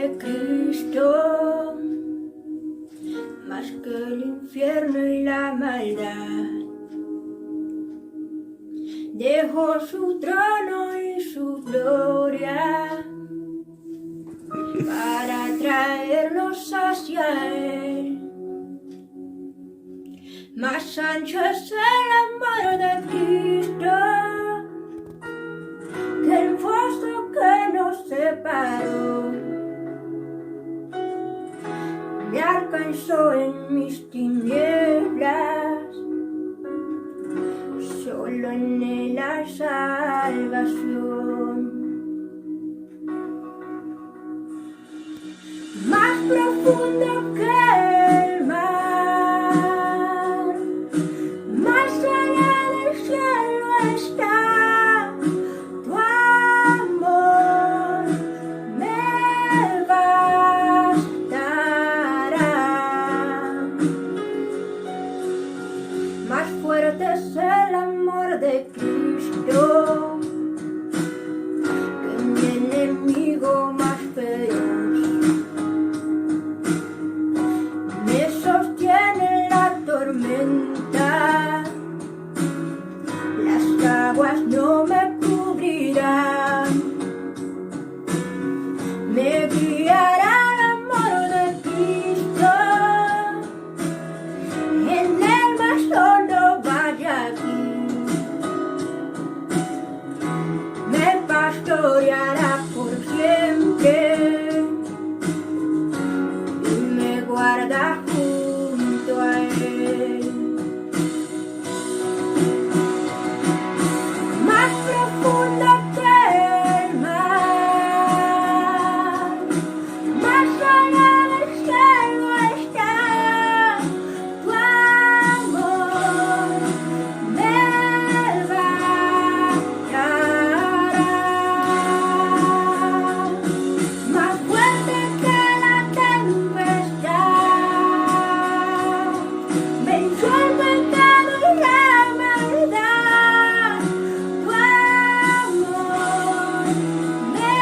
de Cristo, más que el infierno y la maldad. Dejó su trono y su gloria para traernos hacia Él. Más ancho es el amor de Cristo que el foso que nos separó. Me alcanzó en mis tinieblas, solo en Él hay salvación. Más profundo que el mar, más allá del cielo está tu amor, me bastará. Más fuerte es el amor de Cristo que mi enemigo más feroz. Me sostiene en la tormenta, las aguas no me cubrirán. Me guiará el amor de Cristo, en el más hondo vaya aquí. Me pastoreará por siempre y me guarda junto a Él. Más profundo que el mar, más allá del cielo está tu amor, me bastará. Más fuerte que la tempestad, venció el pecado y la maldad. Tu amor me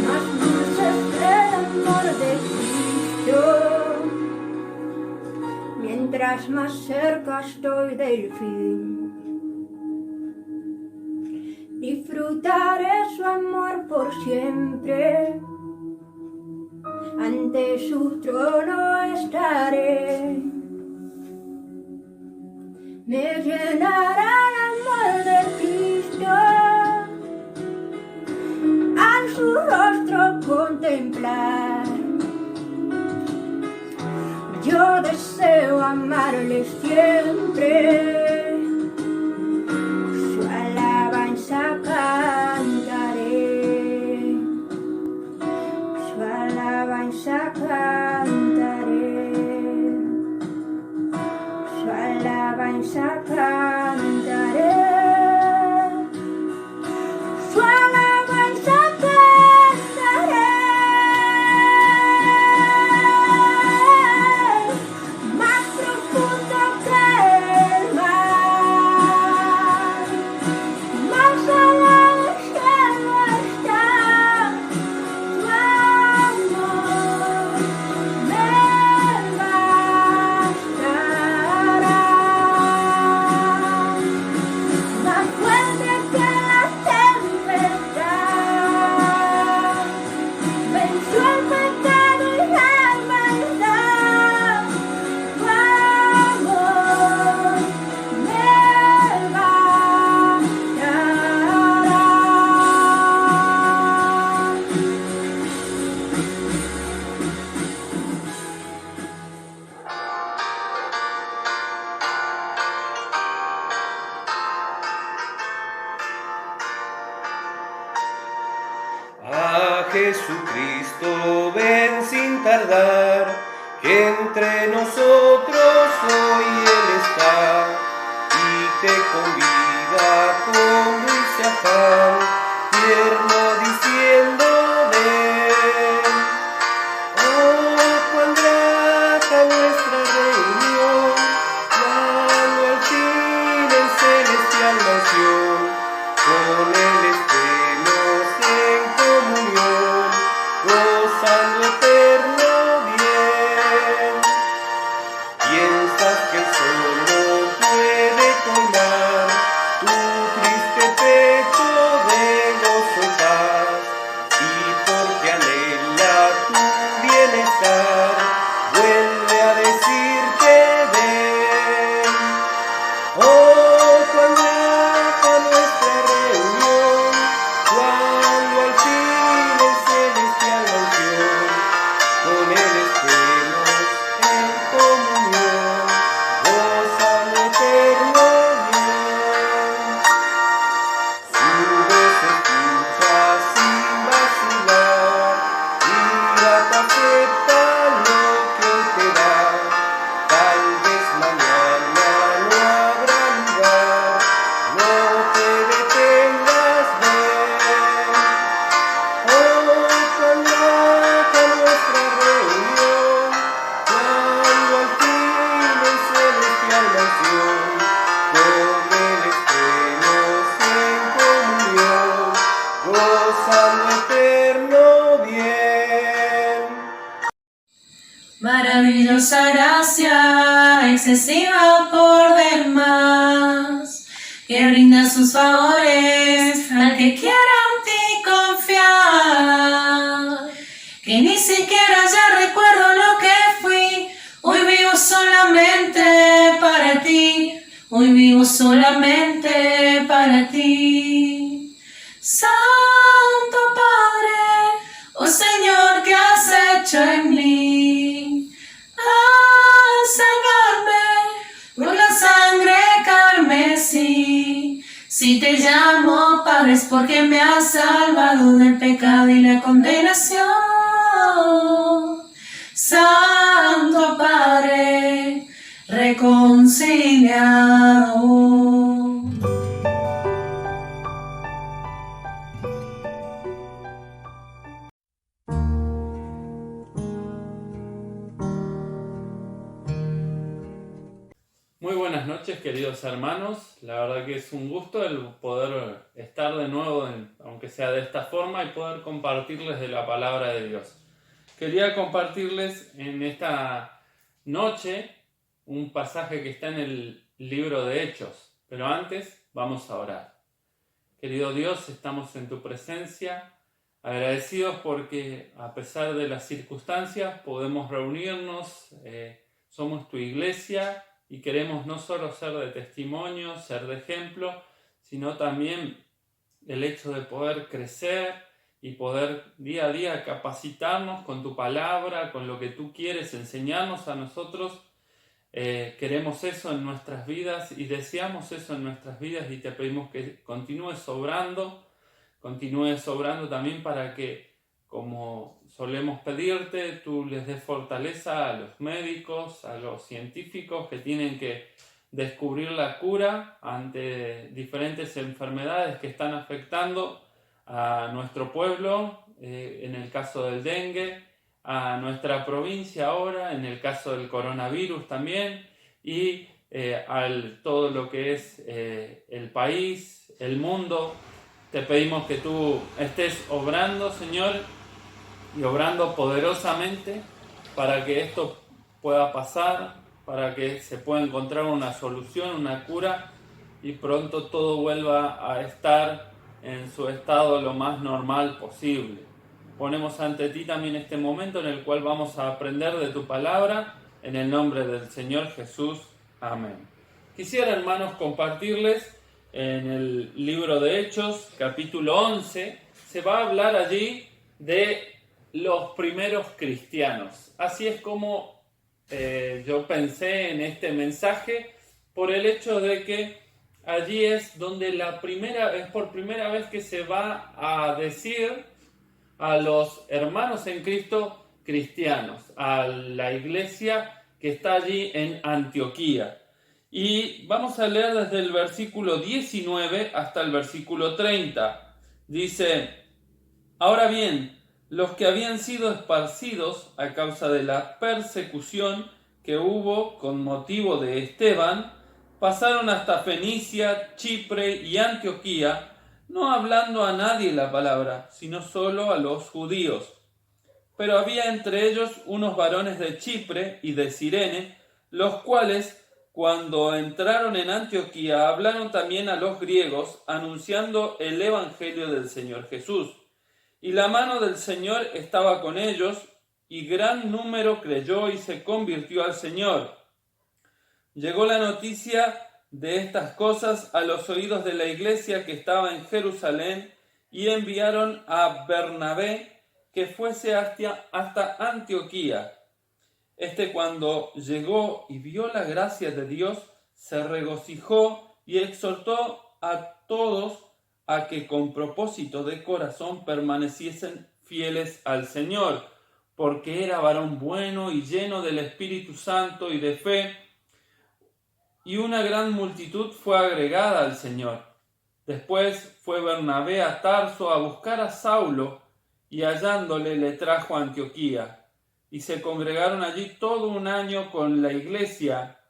Más dulce es el amor de Cristo, mientras más cerca estoy del fin. Disfrutaré su amor por siempre, ante su trono estaré. Me llenará el amor de Cristo, al su rostro contemplar. Yo deseo amarle siempre, su alabanza cantaré, su alabanza cantaré, su alabanza cantaré. Su alabanza cantaré. Más profundo que el mar. recordar que entre nosotros hoy Él está y te convida con dulce afán, tierno diciendo ven. Oh, cuán grata nuestra reunión, cuando al fin en celestial mansión con Él estemos en comunión, gozando eterno bien. Piensas que el sol no puede colmar tu triste pecho de gozo y paz, y porque anhela tu bienestar, vuelve a decirte ven. Oh, cuán grata nuestra reunión, cuando al fin en celestial mansión con Él estemos en comunión, gozando eterno bien. Su voz se escucha sin vacilar, y grata acepta lo que Él te da. Tal vez mañana no habrá lugar, no te detengas, ven. Oh, cuán grata nuestra reunión, cuando al fin en celestial mansión con Él estemos en comunión, gozando eterno bien. Maravillosa gracia, excesiva por demás, que brinda sus favores al que quiera en ti confiar. Que ni siquiera ya recuerdo lo que fui, hoy vivo solamente para ti, hoy vivo solamente para ti. Santo Padre, oh Señor, ¿qué has hecho en mí? Al salvarme por la sangre carmesí. Si te llamo Padre es porque me has salvado del pecado y la condenación. Santo Padre, reconciliado. Muy buenas noches, queridos hermanos. La verdad que es un gusto el poder estar de nuevo, aunque sea de esta forma, y poder compartirles de la palabra de Dios. Quería compartirles en esta noche un pasaje que está en el libro de Hechos, pero antes vamos a orar. Querido Dios, estamos en tu presencia, agradecidos porque a pesar de las circunstancias podemos reunirnos, somos tu iglesia, y queremos no solo ser de testimonio, ser de ejemplo, sino también el hecho de poder crecer y poder día a día capacitarnos con tu palabra, con lo que tú quieres enseñarnos a nosotros. Queremos eso en nuestras vidas y deseamos eso en nuestras vidas, y te pedimos que continúes sobrando también para que, como solemos pedirte, tú les des fortaleza a los médicos, a los científicos que tienen que descubrir la cura ante diferentes enfermedades que están afectando a nuestro pueblo, en el caso del dengue, a nuestra provincia ahora, en el caso del coronavirus también, y todo lo que es el país, el mundo. Te pedimos que tú estés obrando, Señor, y obrando poderosamente para que esto pueda pasar, para que se pueda encontrar una solución, una cura, y pronto todo vuelva a estar en su estado lo más normal posible. Ponemos ante ti también este momento en el cual vamos a aprender de tu palabra, en el nombre del Señor Jesús. Amén. Quisiera, hermanos, compartirles en el libro de Hechos, capítulo 11, se va a hablar allí de los primeros cristianos. Así es como yo pensé en este mensaje, por el hecho de que allí es donde es por primera vez que se va a decir a los hermanos en Cristo cristianos, a la iglesia que está allí en Antioquía. Y vamos a leer desde el versículo 19 hasta el versículo 30. Dice: ahora bien, los que habían sido esparcidos a causa de la persecución que hubo con motivo de Esteban, pasaron hasta Fenicia, Chipre y Antioquía, no hablando a nadie la palabra, sino solo a los judíos. Pero había entre ellos unos varones de Chipre y de Cirene, los cuales, cuando entraron en Antioquía, hablaron también a los griegos, anunciando el evangelio del Señor Jesús. Y la mano del Señor estaba con ellos, y gran número creyó y se convirtió al Señor. Llegó la noticia de estas cosas a los oídos de la iglesia que estaba en Jerusalén, y enviaron a Bernabé que fuese hasta Antioquía. Cuando llegó y vio la gracia de Dios, se regocijó y exhortó a todos a que con propósito de corazón permaneciesen fieles al Señor, porque era varón bueno y lleno del Espíritu Santo y de fe, y una gran multitud fue agregada al Señor. Después fue Bernabé a Tarso a buscar a Saulo, y hallándole le trajo a Antioquía. Y se congregaron allí todo un año con la iglesia,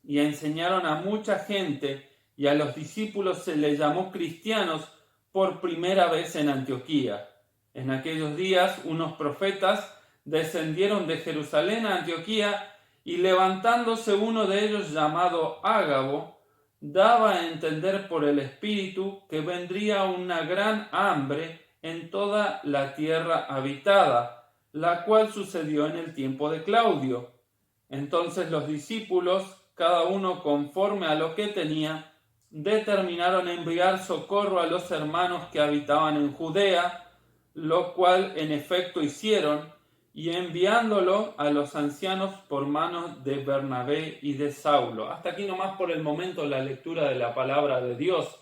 y enseñaron a mucha gente, y a los discípulos se les llamó cristianos por primera vez en Antioquía. En aquellos días unos profetas descendieron de Jerusalén a Antioquía, y levantándose uno de ellos llamado Ágabo, daba a entender por el Espíritu que vendría una gran hambre en toda la tierra habitada, la cual sucedió en el tiempo de Claudio. Entonces los discípulos, cada uno conforme a lo que tenía, determinaron enviar socorro a los hermanos que habitaban en Judea, lo cual en efecto hicieron, y enviándolo a los ancianos por manos de Bernabé y de Saulo. Hasta aquí nomás por el momento la lectura de la palabra de Dios.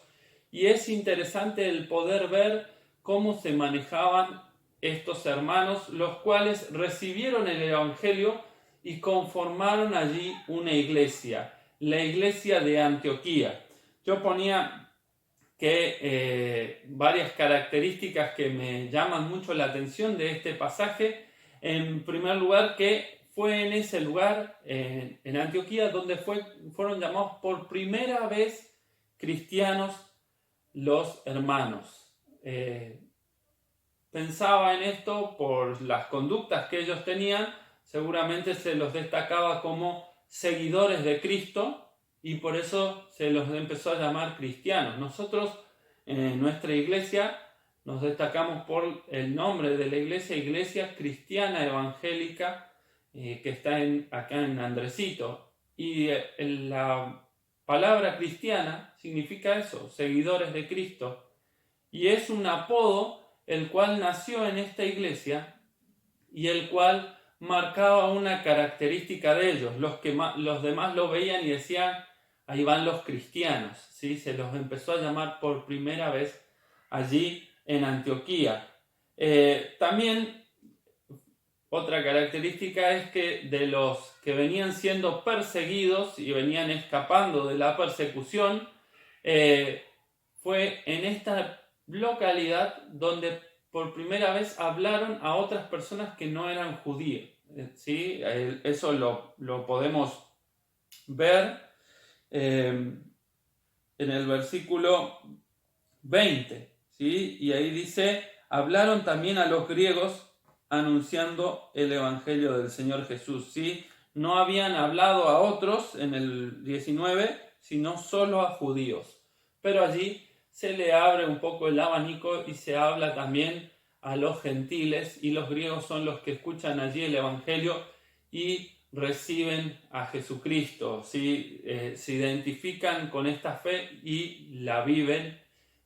Y es interesante el poder ver cómo se manejaban estos hermanos, los cuales recibieron el Evangelio y conformaron allí una iglesia, la iglesia de Antioquía. Yo ponía que varias características que me llaman mucho la atención de este pasaje. En primer lugar, que fue en ese lugar, en Antioquía, donde fueron llamados por primera vez cristianos los hermanos. Pensaba en esto por las conductas que ellos tenían, seguramente se los destacaba como seguidores de Cristo y por eso se los empezó a llamar cristianos. Nosotros en nuestra iglesia nos destacamos por el nombre de la iglesia, Iglesia Cristiana Evangélica, que está acá en Andresito. Y la palabra cristiana significa eso, seguidores de Cristo. Y es un apodo el cual nació en esta iglesia y el cual marcaba una característica de ellos. Los demás lo veían y decían, ahí van los cristianos, ¿sí? Se los empezó a llamar por primera vez allí en Antioquía. También otra característica es que de los que venían siendo perseguidos y venían escapando de la persecución, fue en esta localidad donde por primera vez hablaron a otras personas que no eran judíos. ¿Sí? Eso lo podemos ver en el versículo 20. ¿Sí? Y ahí dice, hablaron también a los griegos anunciando el evangelio del Señor Jesús. ¿Sí? No habían hablado a otros en el 19, sino solo a judíos. Pero allí se le abre un poco el abanico y se habla también a los gentiles, y los griegos son los que escuchan allí el evangelio y reciben a Jesucristo, ¿sí? Se identifican con esta fe y la viven,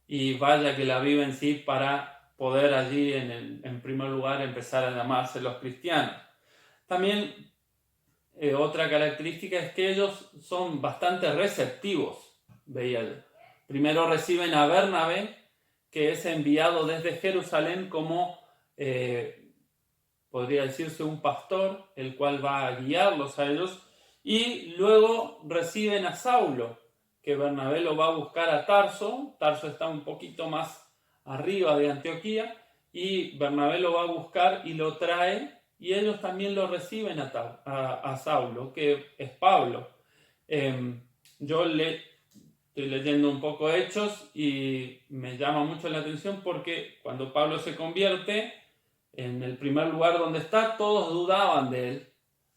y vaya que la viven, sí, para poder allí en primer lugar empezar a llamarse los cristianos. También otra característica es que ellos son bastante receptivos, veía yo. Primero reciben a Bernabé, que es enviado desde Jerusalén como podría decirse un pastor, el cual va a guiarlos a ellos, y luego reciben a Saulo, que Bernabé lo va a buscar a Tarso. Tarso está un poquito más arriba de Antioquía, y Bernabé lo va a buscar y lo trae, y ellos también lo reciben a Saulo, que es Pablo. Yo estoy leyendo un poco Hechos y me llama mucho la atención porque cuando Pablo se convierte, en el primer lugar donde está, todos dudaban de él.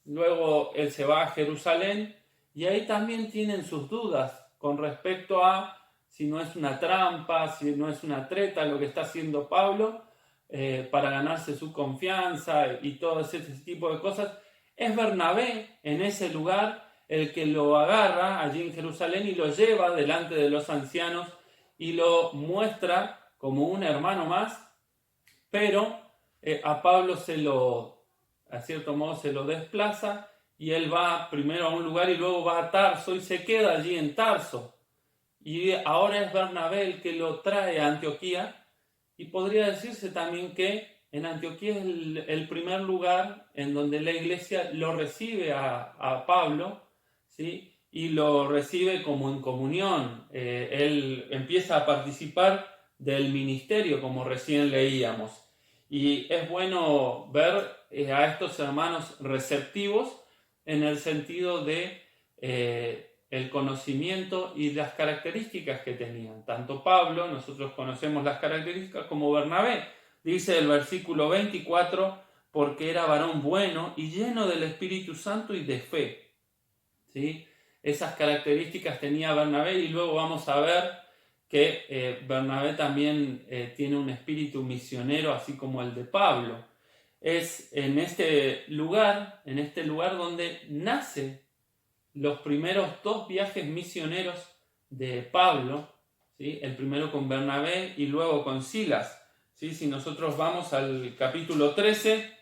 Luego él se va a Jerusalén y ahí también tienen sus dudas con respecto a si no es una trampa, si no es una treta lo que está haciendo Pablo para ganarse su confianza y todo ese tipo de cosas. Es Bernabé en ese lugar el que lo agarra allí en Jerusalén y lo lleva delante de los ancianos y lo muestra como un hermano más, pero a Pablo a cierto modo se lo desplaza y él va primero a un lugar y luego va a Tarso y se queda allí en Tarso. Y ahora es Bernabé el que lo trae a Antioquía, y podría decirse también que en Antioquía es el primer lugar en donde la iglesia lo recibe a Pablo, ¿sí? Y lo recibe como en comunión. Él empieza a participar del ministerio, como recién leíamos. Y es bueno ver a estos hermanos receptivos en el sentido de el conocimiento y las características que tenían. Tanto Pablo, nosotros conocemos las características, como Bernabé. Dice el versículo 24, porque era varón bueno y lleno del Espíritu Santo y de fe. ¿Sí? Esas características tenía Bernabé, y luego vamos a ver que Bernabé también tiene un espíritu misionero, así como el de Pablo. Es en este lugar donde nace los primeros 2 viajes misioneros de Pablo, ¿sí? El primero con Bernabé y luego con Silas. ¿Sí? Si nosotros vamos al capítulo 13,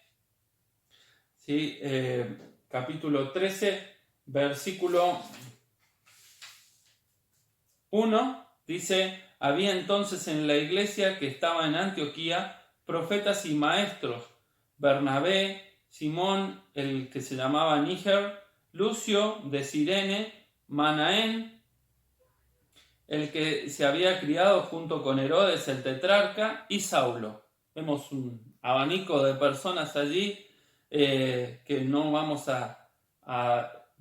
¿sí? Capítulo 13, versículo 1, dice: había entonces en la iglesia que estaba en Antioquía profetas y maestros, Bernabé, Simón, el que se llamaba Níger, Lucio de Cirene, Manaén, el que se había criado junto con Herodes el tetrarca, y Saulo. Vemos un abanico de personas allí que no vamos a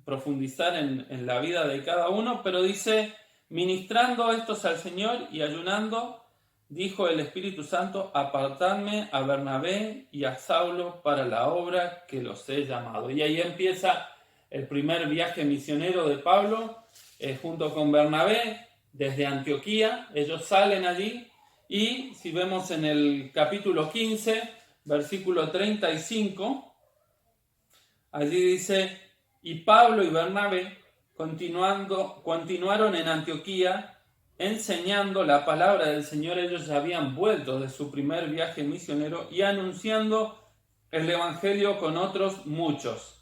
profundizar en la vida de cada uno, pero dice: ministrando estos al Señor y ayunando, dijo el Espíritu Santo: apartadme a Bernabé y a Saulo para la obra que los he llamado. Y ahí empieza el primer viaje misionero de Pablo, junto con Bernabé, desde Antioquía. Ellos salen allí, y si vemos en el capítulo 15, versículo 35, allí dice: y Pablo y Bernabé continuaron en Antioquía enseñando la palabra del Señor. Ellos ya habían vuelto de su primer viaje misionero y anunciando el evangelio con otros muchos.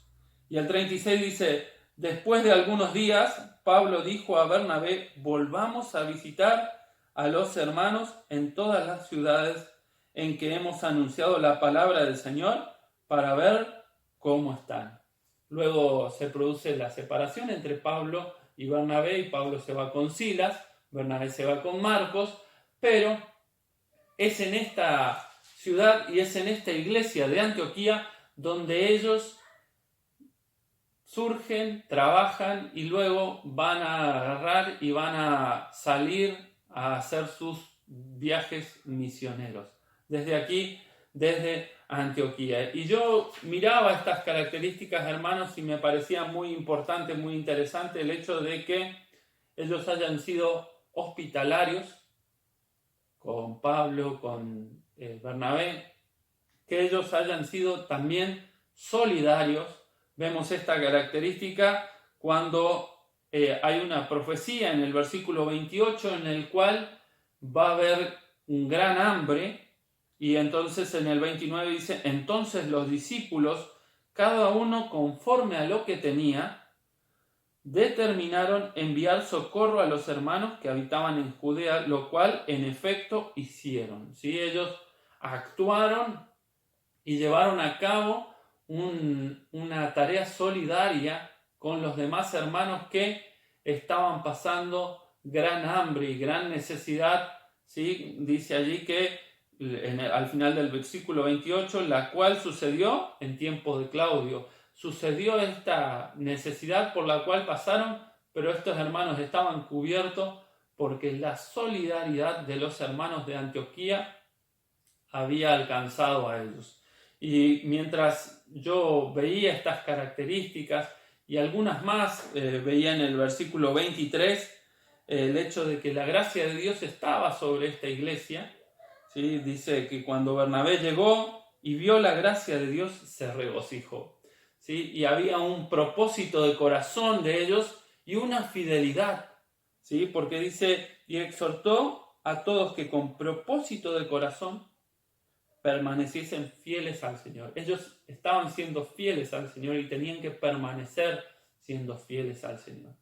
Y el 36 dice: después de algunos días, Pablo dijo a Bernabé: volvamos a visitar a los hermanos en todas las ciudades en que hemos anunciado la palabra del Señor para ver cómo están. Luego se produce la separación entre Pablo y Bernabé, y Pablo se va con Silas, Bernabé se va con Marcos, pero es en esta ciudad y es en esta iglesia de Antioquía donde ellos surgen, trabajan y luego van a agarrar y van a salir a hacer sus viajes misioneros. Desde aquí, desde Antioquía. Y yo miraba estas características, hermanos, y me parecía muy importante, muy interesante el hecho de que ellos hayan sido hospitalarios con Pablo, con Bernabé, que ellos hayan sido también solidarios. Vemos esta característica cuando hay una profecía en el versículo 28 en el cual va a haber un gran hambre, y entonces en el 29 dice: entonces los discípulos, cada uno conforme a lo que tenía, determinaron enviar socorro a los hermanos que habitaban en Judea, lo cual en efecto hicieron. ¿Sí? Ellos actuaron y llevaron a cabo una tarea solidaria con los demás hermanos que estaban pasando gran hambre y gran necesidad, ¿sí? Dice allí que al final del versículo 28, la cual sucedió en tiempos de Claudio. Sucedió esta necesidad por la cual pasaron, pero estos hermanos estaban cubiertos porque la solidaridad de los hermanos de Antioquía había alcanzado a ellos. Y mientras yo veía estas características y algunas más, veía en el versículo 23 el hecho de que la gracia de Dios estaba sobre esta iglesia, ¿sí? Dice que cuando Bernabé llegó y vio la gracia de Dios, se regocijó, ¿sí? Y había un propósito de corazón de ellos y una fidelidad, ¿sí? Porque dice, y exhortó a todos que con propósito de corazón permaneciesen fieles al Señor. Ellos estaban siendo fieles al Señor y tenían que permanecer siendo fieles al Señor.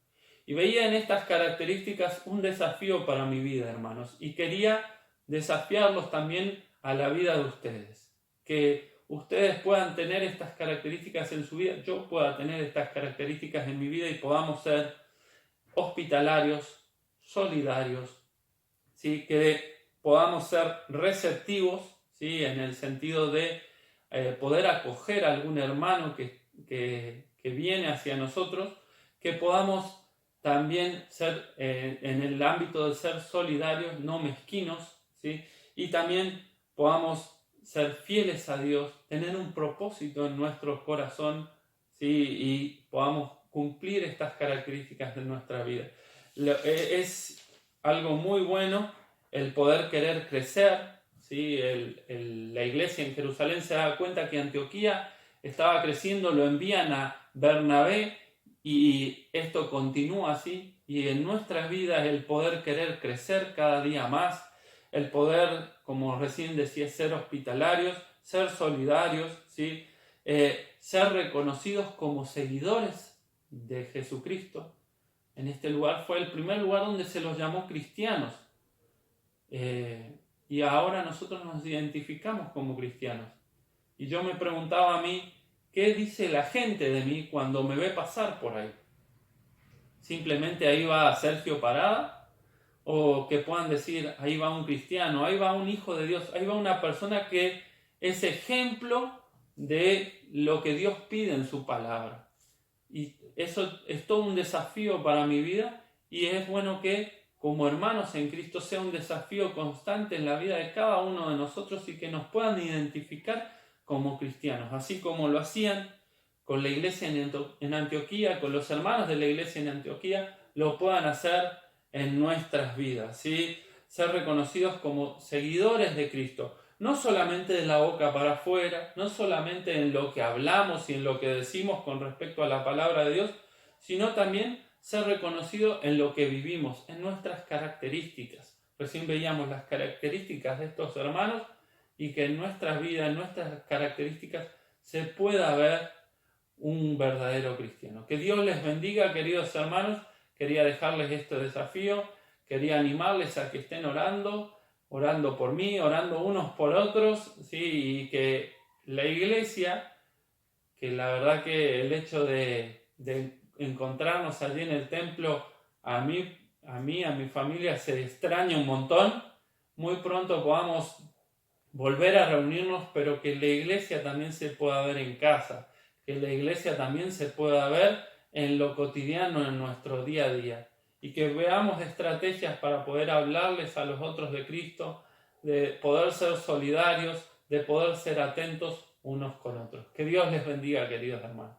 Y veía en estas características un desafío para mi vida, hermanos, y quería desafiarlos también a la vida de ustedes. Que ustedes puedan tener estas características en su vida, yo pueda tener estas características en mi vida y podamos ser hospitalarios, solidarios, ¿sí? Que podamos ser receptivos, ¿sí? En el sentido de poder acoger a algún hermano que viene hacia nosotros, que podamos también ser en el ámbito de ser solidarios, no mezquinos, ¿sí? Y también podamos ser fieles a Dios, tener un propósito en nuestro corazón, ¿sí? Y podamos cumplir estas características de nuestra vida. Es algo muy bueno el poder querer crecer, ¿sí? La iglesia en Jerusalén se da cuenta que Antioquía estaba creciendo, lo envían a Bernabé y esto continúa así. Y en nuestras vidas el poder querer crecer cada día más, el poder, como recién decía, ser hospitalarios, ser solidarios, ¿sí? Ser reconocidos como seguidores de Jesucristo. En este lugar fue el primer lugar donde se los llamó cristianos. Y ahora nosotros nos identificamos como cristianos. Y yo me preguntaba a mí, ¿qué dice la gente de mí cuando me ve pasar por ahí? ¿Simplemente ahí va Sergio Parada? O que puedan decir, ahí va un cristiano, ahí va un hijo de Dios, ahí va una persona que es ejemplo de lo que Dios pide en su palabra. Y eso es todo un desafío para mi vida y es bueno que como hermanos en Cristo sea un desafío constante en la vida de cada uno de nosotros y que nos puedan identificar como cristianos, así como lo hacían con la iglesia en Antioquía, con los hermanos de la iglesia en Antioquía, lo puedan hacer en nuestras vidas, ¿sí? Ser reconocidos como seguidores de Cristo, no solamente de la boca para afuera, no solamente en lo que hablamos y en lo que decimos con respecto a la palabra de Dios, sino también ser reconocido en lo que vivimos, en nuestras características. Recién veíamos las características de estos hermanos y que en nuestras vidas, en nuestras características, se pueda ver un verdadero cristiano. Que Dios les bendiga, queridos hermanos. Quería dejarles este desafío, quería animarles a que estén orando por mí, orando unos por otros, ¿sí? Y que la iglesia, que la verdad que el hecho de encontrarnos allí en el templo, a mí, a mi familia se extraña un montón. Muy pronto podamos volver a reunirnos, pero que la iglesia también se pueda ver en casa, que la iglesia también se pueda ver en lo cotidiano, en nuestro día a día, y que veamos estrategias para poder hablarles a los otros de Cristo, de poder ser solidarios, de poder ser atentos unos con otros. Que Dios les bendiga, queridos hermanos.